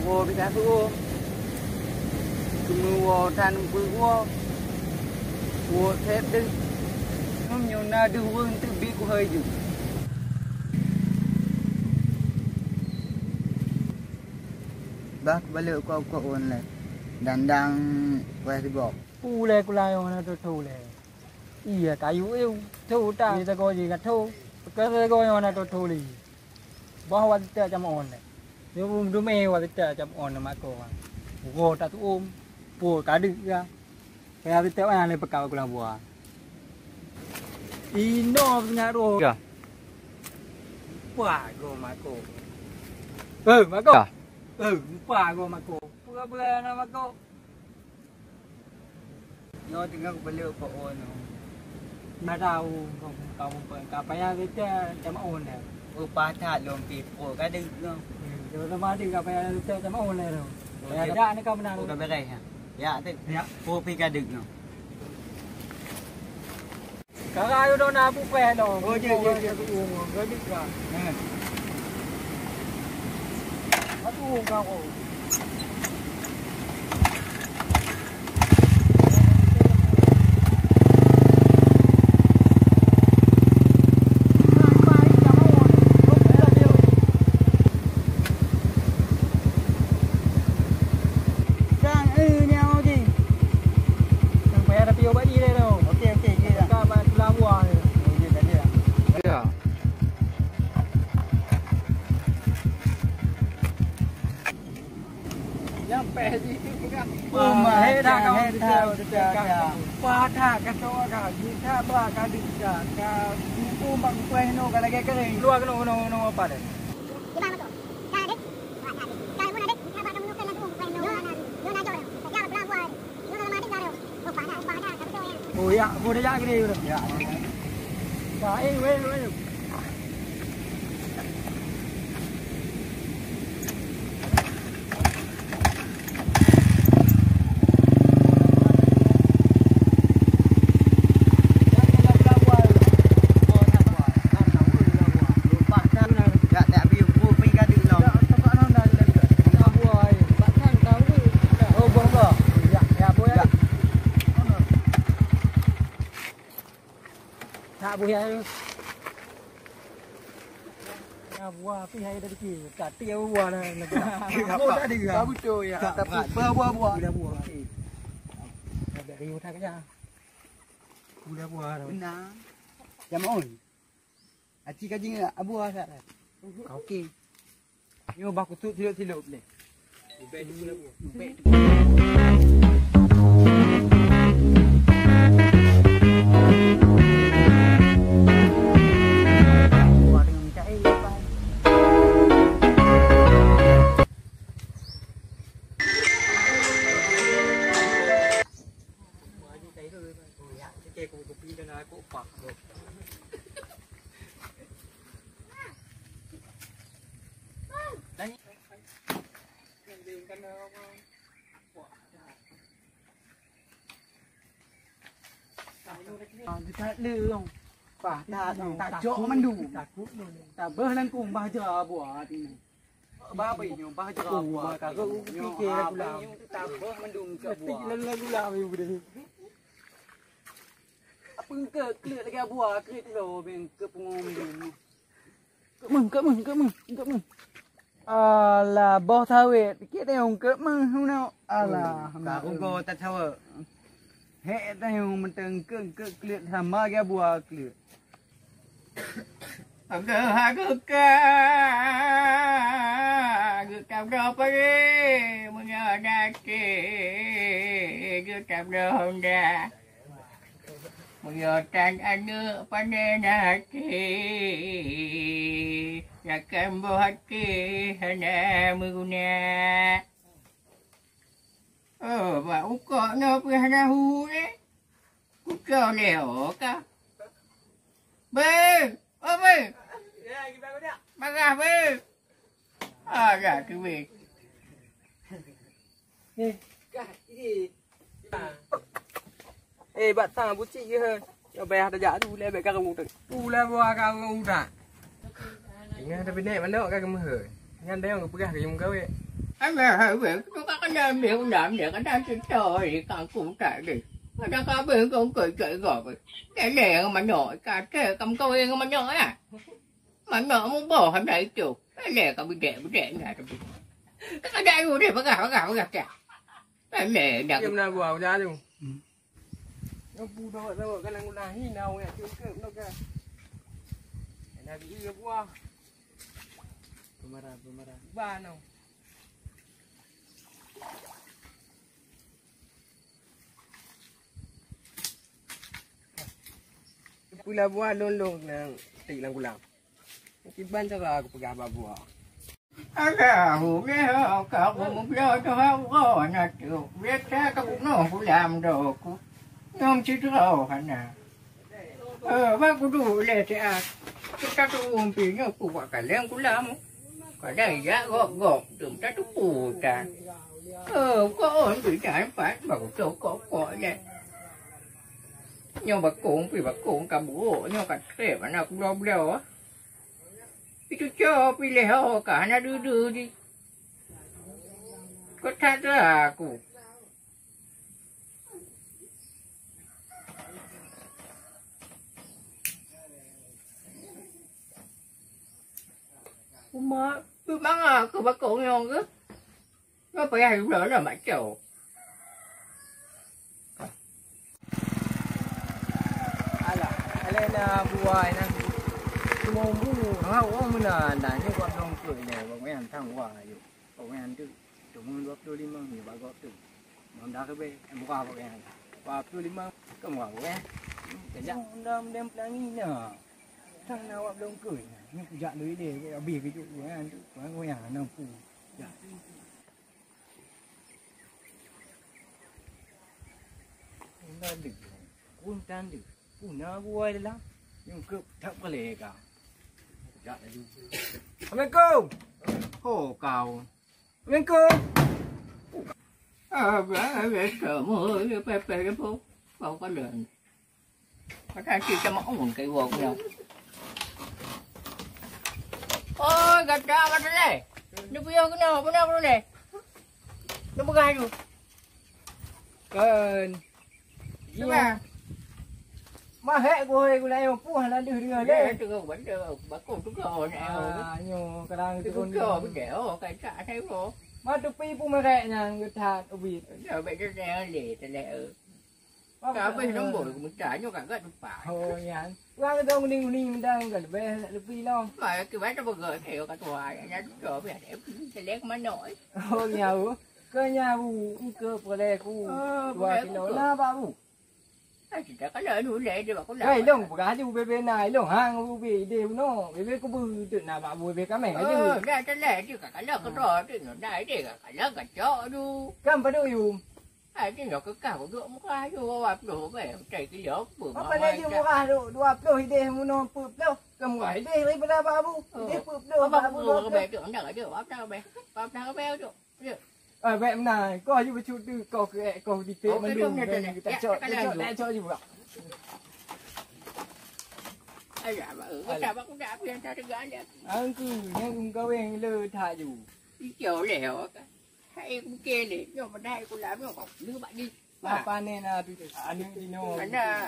Wo bisa tu. Cuma wo tan wo. Wo set tu. Nyona du wong tu bi ku hơi ju. Bác balik kau online. Dandang kuah tibok. Pule kulai orang tu tu le. Iya kayu eu tu ta. Kita kau je kat tu. Kita kau orang tu tu le. Bahawa kita jam on le. Dia belum me wa kita jam on mak kau. Go tak tu pu kadu ya. Kaya kita orang le pekau kula buah. Ino punya ro. Ya. Wah go mak kau. Mak kau. Lupa gua mak kau. Pura-pura nama kau. Nó tinggal aku balik kau on. Mak tahu kau kau payah kita jam on le. Upah tak lompi po kadu no. Jadi sama dia kau payah kita jam on le tu. Ya dah ni kau benar. Kau berai ha. Ya tu. Ya. Po pi kadu no. Kakak ayo dah nak bupe dah. Oh je. Kau dik kah? Aduh kau. Oh ya, boleh jadi gede. Ya. Dah, weh. Buaya tu. Ya buah api hai dari kiri. Tak tiap buah dah. Buah tak ada. Tak betul ya. Tapi buah. Buah. Okey. Ada riu tak kerja. Buah tu. Benar. Jam on. Aci kaji ngak buah tak. Okey. Yo baku tu silap-silap boleh. Ubek dulu buah. Ubek. Tak lương Pak tak jok mandu. Tak berlan kum bahaja buat ini. Babai nyo bahaja buat. Kagak fikir gula. Tak ber mandung ke buat. Lalu gula you boleh. Apa ke kelik lagi buat kelik lo ben ke pengom ni. Ke meng. Alah boh thawet. Fikir tengok ke meng nào. Alah. Kau go tak tahu. Hei dah yang menteng ke kelik sama dia buat kelik. Aku cam đâu pergi mengadaki cam đâu dah mengadang anu pandai naki akan buatki hanya menguna bà uko no hana hu ni uko leo ka bê marah bê agak tu bê Bạn sang bút chị hơn. Cho bé đã giả tu le bé các ông được. tu le bua ka ngau ta ingat tapi nek mana ka kemah ngan dia ngau pegah ke jum gawe Anh hai về chúng ta cái nên miệng làm để cái đang chơi trời càng cụ thể đi. Cái đang cá bên cũng cười chơi rồi. Cái này mà nhồi cả thế cầm câu em mà nhồi à. Mà nhồi muốn bỏ hắn đấy chịu. Cái này cầm bị trẻ này. Cái đây rồi để bắt gạo kìa. Cái này đặc. Em nào vào ra luôn. Nó bu đâu cái năng là hi nào nè, chưa cơm đâu kìa. Cái này bị ướp quá. Bumara. Ba nào. Pula buah long nang tilang kulang. Kiban cara aku pegang buah. Cái hủ cái cả cũng lo cho không có là chịu biết ra cái cũng nó cũng làm đồ cũng không chỉ đâu hả nè bác cũng đủ để sẽ cái tôi uống pin nó cũng cả lên cũng làm cả đây giá gọt đừng ta tôi bù cả có ổn bị trái phải mà cũng đâu có này nhưng mà cũng vì bà cũng cả bố nhưng cả thể mà nào cũng đâu đâu á tôi cho bị leo cả nó đưa đi có thật là cụ mà tôi bắn à cứ bắt cổ ngon á nó phải hay lỡ là mãi chầu lên buah nè. Mau bu nó không mình là đã như con long cười này và mấy anh thằng quảอยู่ของmấy anh chứ chúng mình góp đôi lim măng thì bà góp từ mà đã cái bê em qua vào em qua đôi lim măng cầm quả của em cái dạng đâm đem đang nghi nè thằng nào gặp long cười này nhưng cũng dạ lưới để cái bì cái chỗ của anh chứ của ngôi nhà nào phủ dạ chúng ta đừng quân tan đừng phủ nó vui lắm nhưng cứ thấp cái lề cả dạ là đi mấy cô hổ cầu mấy cô về sợ mưa pe phố không có đường có thay chỉ cho mỏng một cây vợt nào ôi gạt ra đây nó bây giờ cái nào đâu này nó có gai rồi cần nhưng mà hệ của này mà phụ là đưa đấy được vẫn được bắt cùng chúng tôi nè nhiều cái đang tôi cũng cho bị đẻo cái trả thấy không mà tụi pi phụ mà hệ nhà người thà ở vịt giờ bây giờ để cả bây nó bồi cũng trả cho cả cái phải thôi nhà qua cái đông đi mình đang gần về lại pi lo mà cái bé nó bờ gờ theo cả tòa nhà trở về để cái lét má nổi thôi nhà cơ nhà bù cơ của đây cu và cái nó na ba bù chỉ có lời nuôi lệ để bà có cái lồng của cá chứ bên này lồng hang vì đều nó bên có bự tự nào bà bùi về cá mẻ chứ ra cái lệ chứ cả lớp cái trò thì nó đây để cả lớp cả chó đu cam phải đâu dùng ai chứ nó cứ cả một đứa một cái đu bắp đổ về chạy cái gió bự mà bên đây chứ một cái đồ bắp đổ thì để một nó bự đâu cầm cái đây lấy bên ba bu để bự đâu bắp đổ cái bè trưởng đỡ được bắp đỡ béo được ở vậy này coi như một chút từ cầu thì tế mà đường người ta cho gì vậy ai dạ mà cái trà bắp cũng đã biến ra cái gái đấy anh cứ nghe cũng có bên lơ thả dù đi chiều lẻo hay cũng kia để nhưng mà đây cũng làm nó còn đưa bạn đi ba nên là tôi anh đi nó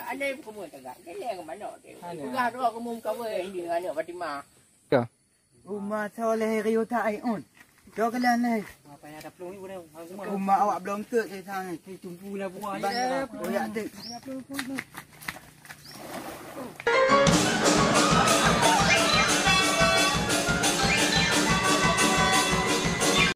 anh em có mười thằng gái cái này của bạn nọ thì ra đó có mông cá về gì nữa mà đi mà Uma soleh riu tai on. Cho cái lần này. phải đập luôn đi đâu Uma awak belum tu ke sang thì chúng phu là buah banyak. Oh ya tu.